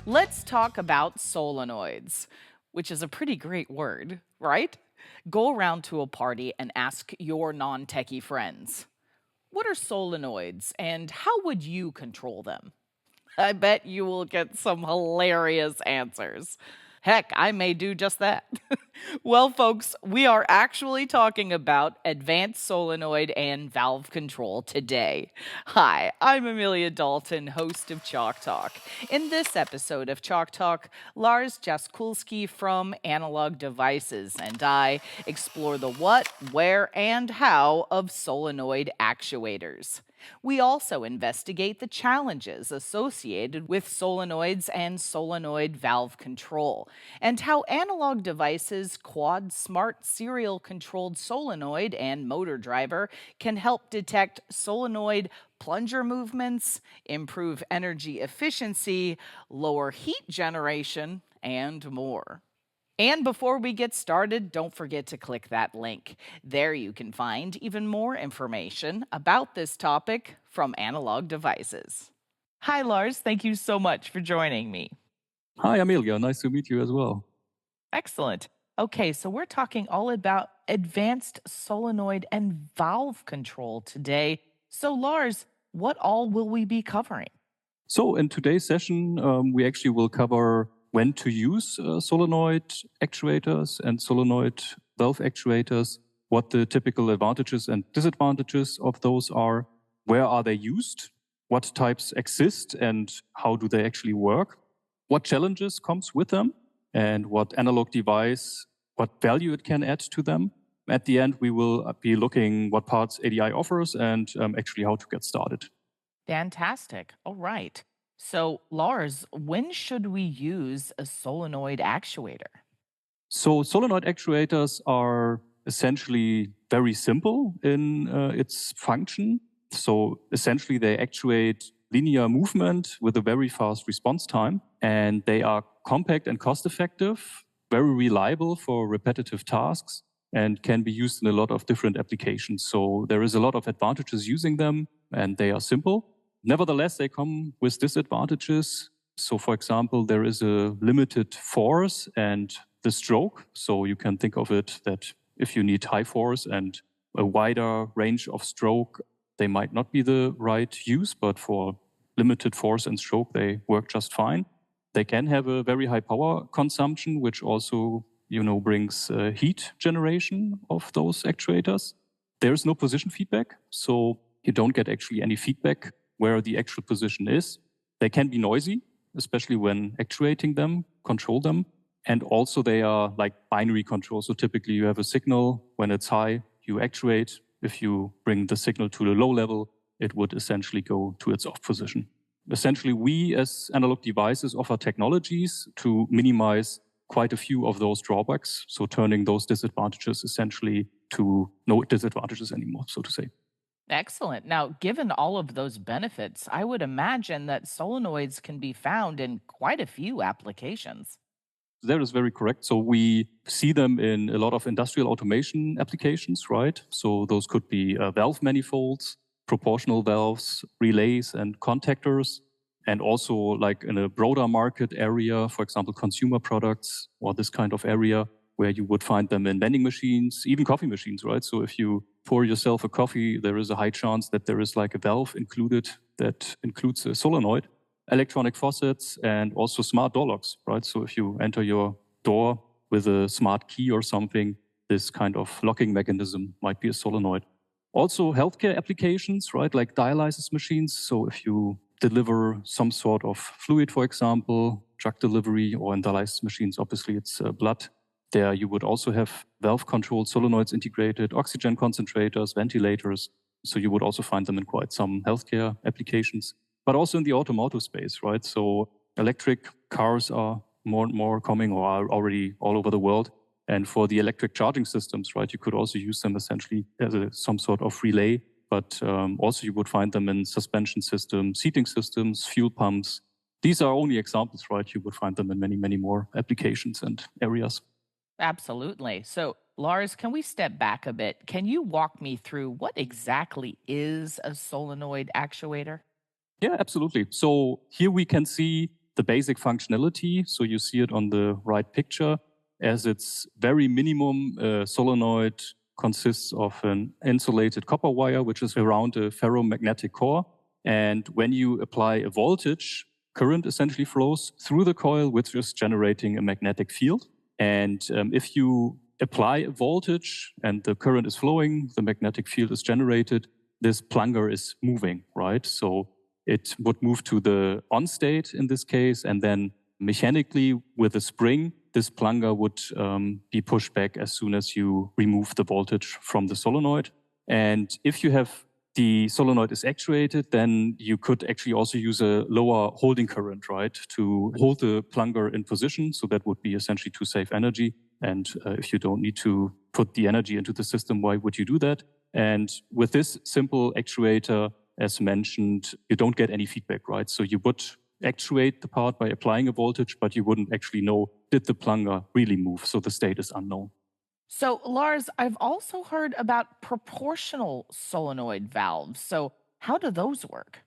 Let's talk about solenoids, which is a pretty great word, right? Go around to a party and ask your non techie friends, what are solenoids and how would you control them? I bet you will get some hilarious answers. Heck, I may do just that. Well, folks, we are actually talking about advanced solenoid and valve control today. Hi, I'm Amelia Dalton, host of Chalk Talk. In this episode of Chalk Talk, Lars Jaskulski from Analog Devices and I explore the what, where, and how of solenoid actuators. We also investigate the challenges associated with solenoids and solenoid valve control, and how analog devices, quad smart serial controlled solenoid and motor driver can help detect solenoid plunger movements, improve energy efficiency, lower heat generation, and more. And before we get started, don't forget to click that link. There you can find even more information about this topic from Analog Devices. Hi, Lars. Thank you so much for joining me. Hi, Amelia. Nice to meet you as well. Excellent. Okay, so we're talking all about advanced solenoid and valve control today. So, Lars, what all will we be covering? So in today's session, we actually will cover when to use solenoid actuators and solenoid valve actuators, what the typical advantages and disadvantages of those are, where are they used, what types exist and how do they actually work, what challenges comes with them, and what analog device, what value it can add to them. At the end, we will be looking what parts ADI offers and actually how to get started. Fantastic. All right. So, Lars, when should we use a solenoid actuator? So solenoid actuators are essentially very simple in its function. So essentially they actuate linear movement with a very fast response time, and they are compact and cost effective, very reliable for repetitive tasks, and can be used in a lot of different applications. So there is a lot of advantages using them, and they are simple. Nevertheless, they come with disadvantages. So for example, there is a limited force and the stroke. So you can think of it that if you need high force and a wider range of stroke, they might not be the right use, but for limited force and stroke, they work just fine. They can have a very high power consumption, which also, brings heat generation of those actuators. There's no position feedback, so you don't get actually any feedback where the actual position is. They can be noisy, especially when actuating them, control them. And also they are like binary control. So typically you have a signal. When it's high, you actuate. If you bring the signal to the low level, it would essentially go to its off position. Essentially, we as analog devices offer technologies to minimize quite a few of those drawbacks. So turning those disadvantages essentially to no disadvantages anymore, so to say. Excellent. Now, given all of those benefits, I would imagine that solenoids can be found in quite a few applications. That is very correct. So we see them in a lot of industrial automation applications, right? So those could be valve manifolds, proportional valves, relays, and contactors. And also like in a broader market area, for example, consumer products or this kind of area where you would find them in vending machines, even coffee machines, right? So if you pour yourself a coffee, there is a high chance that there is like a valve included that includes a solenoid. Electronic faucets, and also smart door locks, right? So if you enter your door with a smart key or something, this kind of locking mechanism might be a solenoid. Also healthcare applications, right? Like dialysis machines. So if you deliver some sort of fluid, for example, drug delivery, or in dialysis machines, obviously it's blood. There you would also have valve controlled solenoids integrated, oxygen concentrators, ventilators. So you would also find them in quite some healthcare applications, but also in the automotive space, right? So electric cars are more and more coming or are already all over the world. And for the electric charging systems, right, you could also use them essentially as some sort of relay, but also you would find them in suspension systems, seating systems, fuel pumps. These are only examples, right? You would find them in many, many more applications and areas. Absolutely. So, Lars, can we step back a bit? Can you walk me through what exactly is a solenoid actuator? Yeah, absolutely. So here we can see the basic functionality. So you see it on the right picture. As its very minimum, solenoid consists of an insulated copper wire, which is around a ferromagnetic core. And when you apply a voltage, current essentially flows through the coil, which is generating a magnetic field. And if you apply a voltage and the current is flowing, the magnetic field is generated, this plunger is moving, right? So it would move to the on state in this case, and then mechanically with a spring, this plunger would be pushed back as soon as you remove the voltage from the solenoid. And if you have the solenoid is actuated, then you could actually also use a lower holding current, right, to hold the plunger in position. So that would be essentially to save energy. And if you don't need to put the energy into the system, why would you do that? And with this simple actuator, as mentioned, you don't get any feedback, right? So you would actuate the part by applying a voltage, but you wouldn't actually know, did the plunger really move? So the state is unknown. So, Lars, I've also heard about proportional solenoid valves. So, how do those work?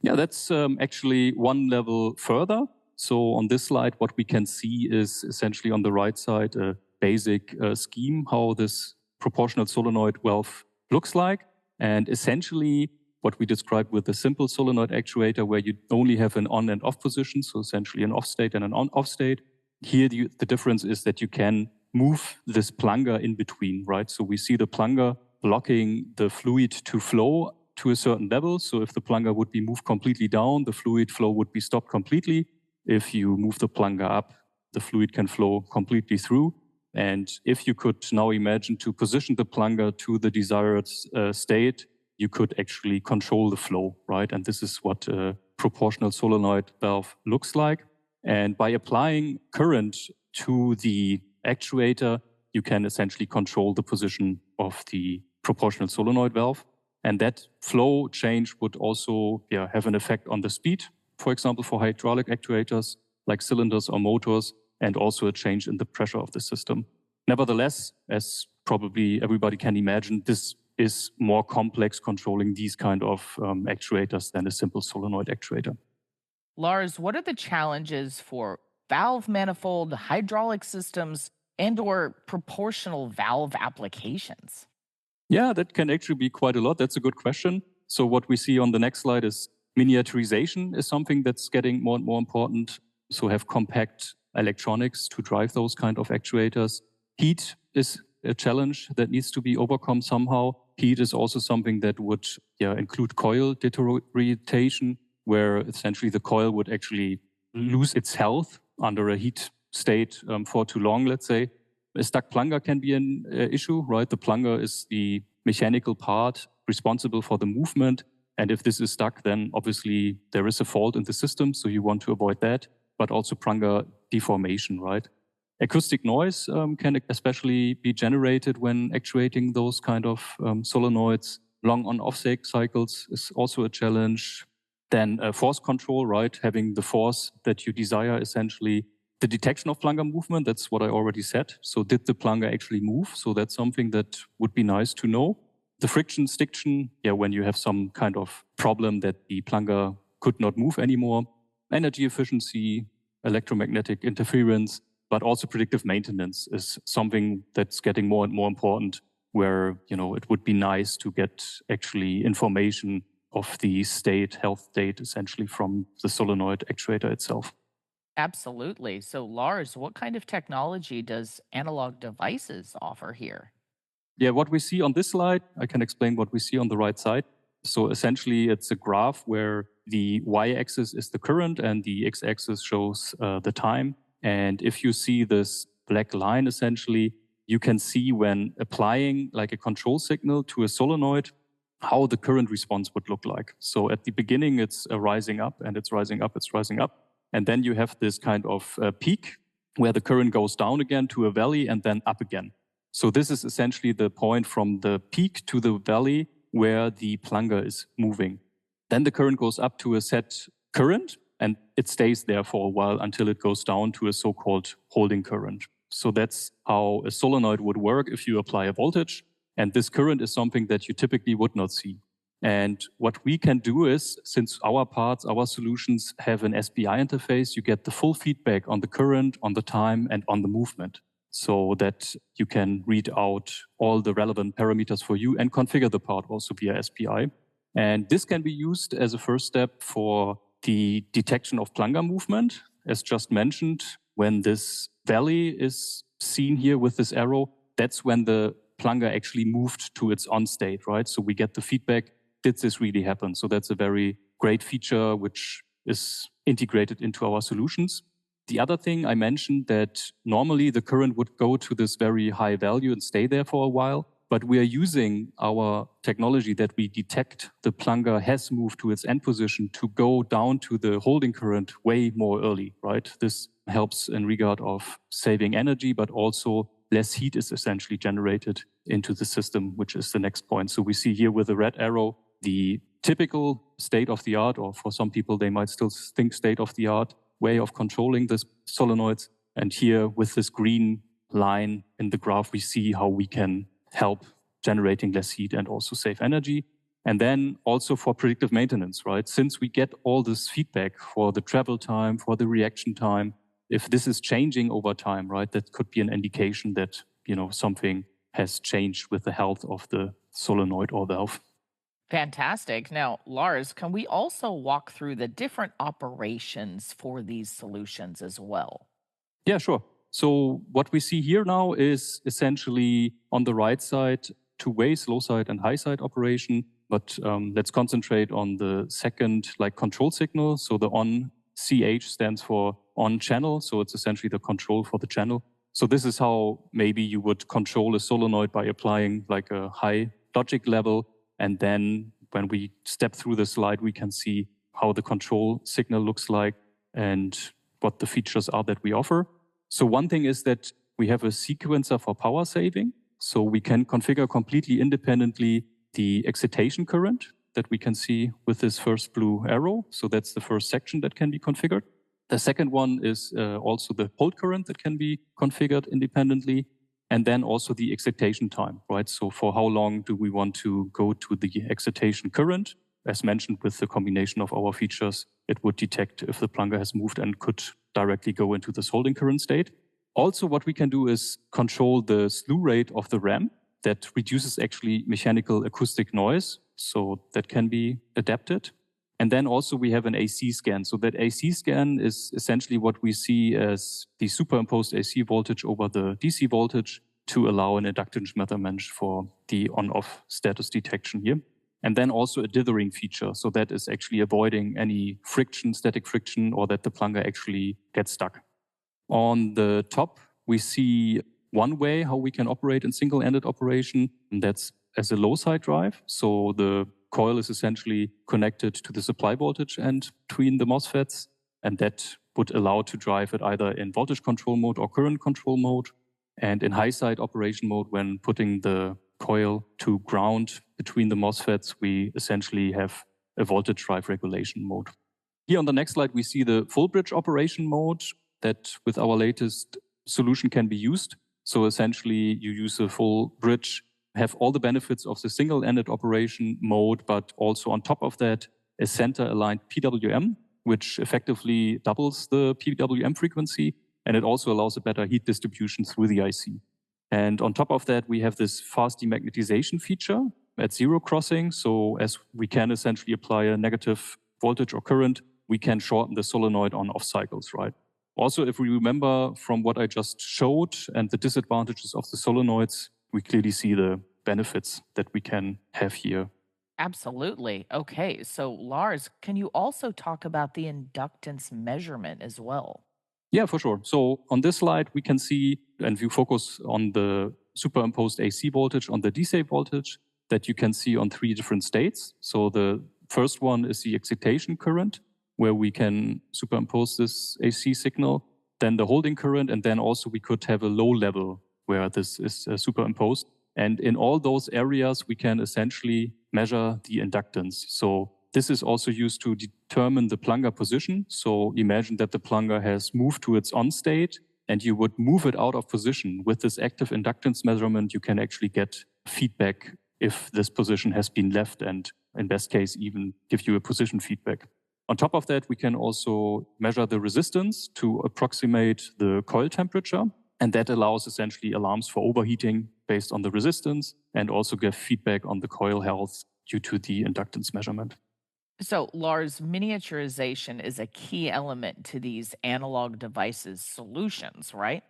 Yeah, that's actually one level further. So on this slide, what we can see is essentially on the right side a basic scheme how this proportional solenoid valve looks like. And essentially what we described with the simple solenoid actuator, where you only have an on and off position, so essentially an off state and an on-off state. Here the difference is that you can move this plunger in between, right? So we see the plunger blocking the fluid to flow to a certain level. So if the plunger would be moved completely down, the fluid flow would be stopped completely. If you move the plunger up, the fluid can flow completely through. And if you could now imagine to position the plunger to the desired state, you could actually control the flow, right? And this is what a proportional solenoid valve looks like. And by applying current to the actuator, you can essentially control the position of the proportional solenoid valve. And that flow change would also have an effect on the speed, for example, for hydraulic actuators like cylinders or motors, and also a change in the pressure of the system. Nevertheless, as probably everybody can imagine, this is more complex controlling these kind of actuators than a simple solenoid actuator. Lars, what are the challenges for valve manifold, hydraulic systems, and/or proportional valve applications? Yeah, that can actually be quite a lot. That's a good question. So what we see on the next slide is miniaturization is something that's getting more and more important. So have compact electronics to drive those kind of actuators. Heat is a challenge that needs to be overcome somehow. Heat is also something that would include coil deterioration, where essentially the coil would actually lose its health under a heat state for too long, let's say. A stuck plunger can be an issue, right? The plunger is the mechanical part responsible for the movement. And if this is stuck, then obviously there is a fault in the system. So you want to avoid that, but also plunger deformation, right? Acoustic noise can especially be generated when actuating those kind of solenoids. Long on-off cycles is also a challenge. Then force control, right? Having the force that you desire essentially. The detection of plunger movement, that's what I already said. So did the plunger actually move? So that's something that would be nice to know. The friction, stiction, when you have some kind of problem that the plunger could not move anymore. Energy efficiency, electromagnetic interference, but also predictive maintenance is something that's getting more and more important, where it would be nice to get actually information of the health state, essentially from the solenoid actuator itself. Absolutely. So, Lars, what kind of technology does Analog Devices offer here? Yeah, what we see on this slide, I can explain what we see on the right side. So essentially, it's a graph where the y-axis is the current and the x-axis shows the time. And if you see this black line, essentially, you can see when applying like a control signal to a solenoid, how the current response would look like. So at the beginning, it's rising up and it's rising up, it's rising up. And then you have this kind of peak where the current goes down again to a valley and then up again. So this is essentially the point from the peak to the valley where the plunger is moving. Then the current goes up to a set current and it stays there for a while until it goes down to a so-called holding current. So that's how a solenoid would work if you apply a voltage. And this current is something that you typically would not see. And what we can do is, since our parts, our solutions have an SPI interface, you get the full feedback on the current, on the time, and on the movement, so that you can read out all the relevant parameters for you and configure the part also via SPI. And this can be used as a first step for the detection of plunger movement. As just mentioned, when this valley is seen here with this arrow, that's when the plunger actually moved to its on state, right? So we get the feedback, did this really happen? So that's a very great feature which is integrated into our solutions. The other thing I mentioned, that normally the current would go to this very high value and stay there for a while, but we are using our technology that we detect the plunger has moved to its end position to go down to the holding current way more early, right? This helps in regard of saving energy, but also less heat is essentially generated into the system, which is the next point. So we see here with the red arrow, the typical state-of-the-art, or for some people, they might still think state-of-the-art way of controlling this solenoids. And here with this green line in the graph, we see how we can help generating less heat and also save energy. And then also for predictive maintenance, right? Since we get all this feedback for the travel time, for the reaction time, if this is changing over time, right, that could be an indication that, something has changed with the health of the solenoid or valve. Fantastic. Now, Lars, can we also walk through the different operations for these solutions as well? Yeah, sure. So what we see here now is essentially on the right side, two ways, low side and high side operation. But let's concentrate on the second, control signal. So the on CH stands for on channel. So it's essentially the control for the channel. So this is how maybe you would control a solenoid by applying a high logic level. And then when we step through the slide, we can see how the control signal looks like and what the features are that we offer. So one thing is that we have a sequencer for power saving. So we can configure completely independently the excitation current that we can see with this first blue arrow. So that's the first section that can be configured. The second one is also the hold current that can be configured independently. And then also the excitation time, right? So for how long do we want to go to the excitation current? As mentioned, with the combination of our features, it would detect if the plunger has moved and could directly go into this holding current state. Also, what we can do is control the slew rate of the ramp that reduces actually mechanical acoustic noise. So that can be adapted. And then also we have an AC scan. So that AC scan is essentially what we see as the superimposed AC voltage over the DC voltage to allow an inductance measurement for the on-off status detection here. And then also a dithering feature. So that is actually avoiding any friction, static friction, or that the plunger actually gets stuck. On the top, we see one way how we can operate in single-ended operation, and that's as a low-side drive. So the coil is essentially connected to the supply voltage and between the MOSFETs, and that would allow to drive it either in voltage control mode or current control mode. And in high-side operation mode, when putting the coil to ground between the MOSFETs, we essentially have a voltage drive regulation mode. Here on the next slide, we see the full bridge operation mode that with our latest solution can be used. So essentially, you use a full bridge, have all the benefits of the single-ended operation mode, but also on top of that, a center-aligned PWM, which effectively doubles the PWM frequency, and it also allows a better heat distribution through the IC. And on top of that, we have this fast demagnetization feature at zero crossing. So as we can essentially apply a negative voltage or current, we can shorten the solenoid on-off cycles, right? Also, if we remember from what I just showed and the disadvantages of the solenoids, we clearly see the benefits that we can have here. Absolutely. Okay. So, Lars, can you also talk about the inductance measurement as well? Yeah, for sure. So on this slide, we can see, and we focus on the superimposed AC voltage on the DC voltage that you can see on three different states. So the first one is the excitation current, where we can superimpose this AC signal, then the holding current, and then also we could have a low level where this is superimposed. And in all those areas, we can essentially measure the inductance. So this is also used to determine the plunger position. So imagine that the plunger has moved to its on state and you would move it out of position. With this active inductance measurement, you can actually get feedback if this position has been left. And in best case, even give you a position feedback. On top of that, we can also measure the resistance to approximate the coil temperature. And that allows essentially alarms for overheating based on the resistance and also give feedback on the coil health due to the inductance measurement. So, Lars, miniaturization is a key element to these analog devices solutions, right?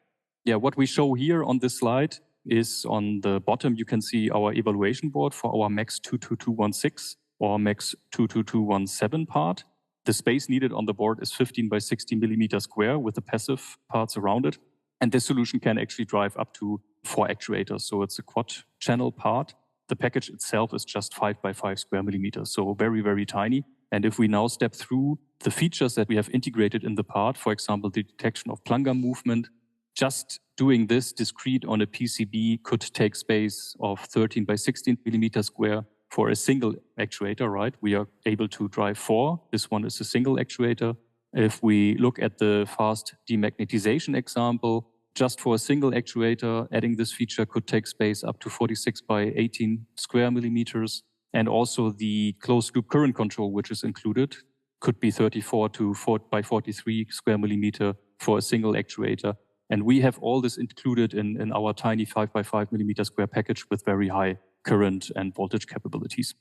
Yeah, what we show here on this slide is on the bottom, you can see our evaluation board for our MAX 22216 or MAX 22217 part. The space needed on the board is 15 by 60 millimeter square with the passive parts around it. And this solution can actually drive up to 4 actuators. So it's a quad channel part. The package itself is just 5 by 5 square millimeters. So very, very tiny. And if we now step through the features that we have integrated in the part, for example, the detection of plunger movement, just doing this discrete on a PCB could take space of 13 by 16 millimeter square for a single actuator, right? We are able to drive 4. This one is a single actuator. If we look at the fast demagnetization example, just for a single actuator, adding this feature could take space up to 46 by 18 square millimeters. And also the closed loop current control, which is included, could be 34 to 4 by 43 square millimeter for a single actuator. And we have all this included in our tiny 5 by 5 millimeter square package with very high current and voltage capabilities.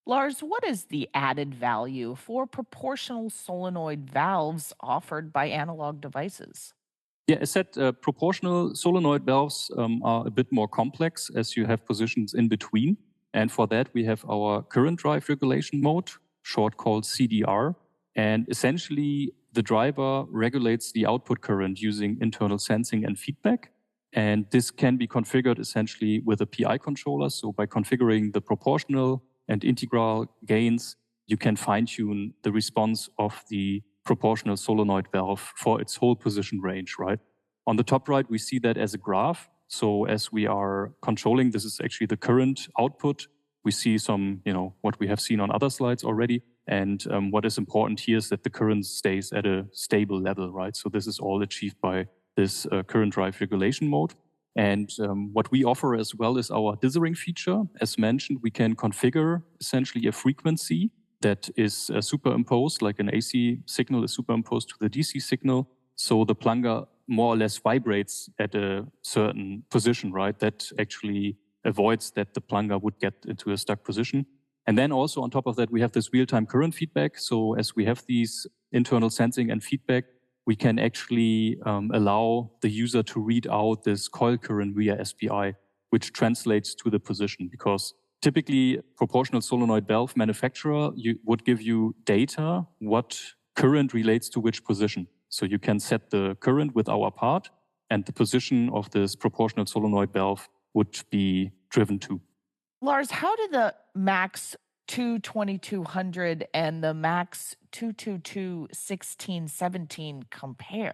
Lars, what is the added value for proportional solenoid valves offered by analog devices? Yeah, as said, proportional solenoid valves are a bit more complex as you have positions in between. And for that, we have our current drive regulation mode, short called CDR. And essentially, the driver regulates the output current using internal sensing and feedback. And this can be configured essentially with a PI controller. So by configuring the proportional and integral gains, you can fine-tune the response of the proportional solenoid valve for its whole position range, right? On the top right, we see that as a graph. So as we are controlling, this is actually the current output. We see some, what we have seen on other slides already. And what is important here is that the current stays at a stable level, right? So this is all achieved by this current drive regulation mode. And what we offer as well is our dithering feature. As mentioned, we can configure essentially a frequency that is superimposed, like an AC signal is superimposed to the DC signal. So the plunger more or less vibrates at a certain position, right? That actually avoids that the plunger would get into a stuck position. And then also on top of that, we have this real-time current feedback. So as we have these internal sensing and feedback, we can actually allow the user to read out this coil current via SPI, which translates to the position. Because typically, proportional solenoid valve manufacturer would give you data, what current relates to which position. So you can set the current with our part, and the position of this proportional solenoid valve would be driven to. Lars, how do the Max 22200 and the Max 2221617 compare?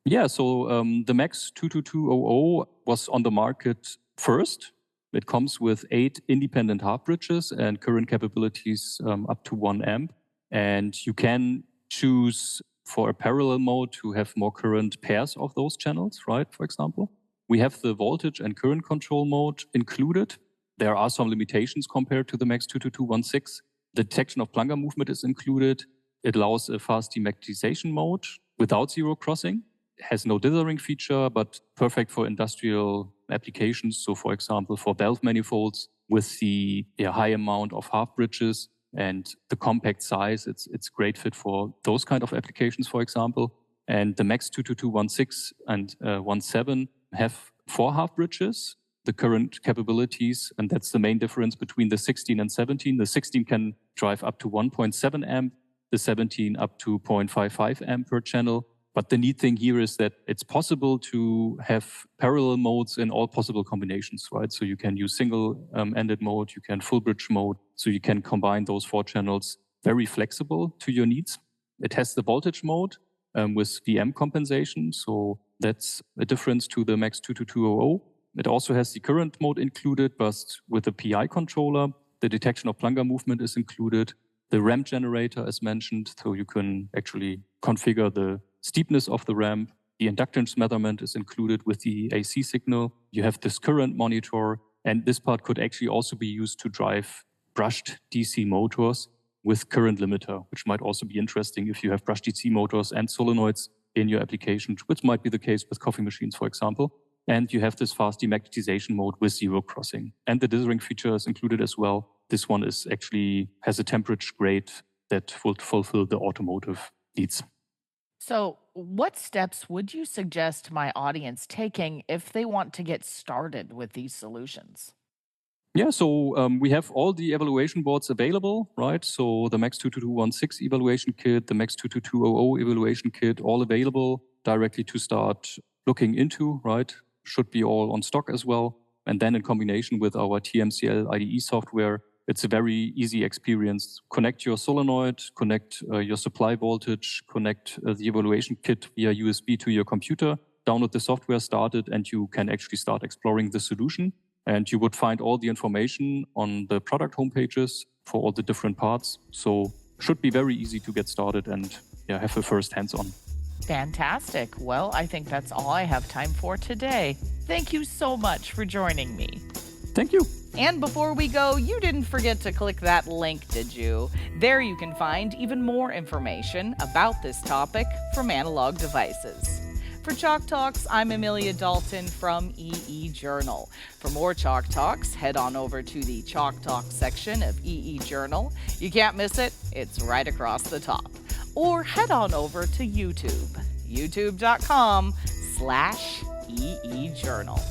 Yeah, so the Max 22200 was on the market first. It comes with 8 independent half bridges and current capabilities up to 1 amp. And you can choose for a parallel mode to have more current pairs of those channels, right, for example. We have the voltage and current control mode included. There are some limitations compared to the Max 22216. The detection of plunger movement is included. It allows a fast demagnetization mode without zero crossing. It has no dithering feature, but perfect for industrial applications. So for example, for valve manifolds with the high amount of half bridges and the compact size, it's great fit for those kind of applications, for example. And the Max 22216 and 17 have 4 half bridges, the current capabilities, and that's the main difference between the 16 and 17. The 16 can drive up to 1.7 amp, the 17 up to 0.55 amp per channel. But the neat thing here is that it's possible to have parallel modes in all possible combinations, right? So you can use single-ended mode, you can full bridge mode, so you can combine those 4 channels very flexible to your needs. It has the voltage mode with VM compensation, so that's a difference to the Max 22200. It also has the current mode included, but with a PI controller. The detection of plunger movement is included. The ramp generator is mentioned, so you can actually configure the steepness of the ramp. The inductance measurement is included with the AC signal. You have this current monitor, and this part could actually also be used to drive brushed DC motors with current limiter, which might also be interesting if you have brushed DC motors and solenoids in your application, which might be the case with coffee machines, for example. And you have this fast demagnetization mode with zero crossing. And the dithering feature is included as well. This one is actually has a temperature grade that will fulfill the automotive needs. So, what steps would you suggest my audience taking if they want to get started with these solutions? Yeah, so we have all the evaluation boards available, right? So the Max 22216 evaluation kit, the Max 22200 evaluation kit, all available directly to start looking into, right? Should be all on stock as well. And then in combination with our TMCL IDE software, it's a very easy experience. Connect your solenoid, connect your supply voltage, connect the evaluation kit via USB to your computer, download the software, start it, and you can actually start exploring the solution. And you would find all the information on the product homepages for all the different parts. So should be very easy to get started and have a first hands-on. Fantastic. Well, I think that's all I have time for today. Thank you so much for joining me. Thank you. And before we go, you didn't forget to click that link, did you? There you can find even more information about this topic from Analog Devices. For Chalk Talks, I'm Amelia Dalton from EE Journal. For more Chalk Talks, head on over to the Chalk Talk section of EE Journal. You can't miss it, it's right across the top. Or head on over to YouTube, youtube.com/EE Journal.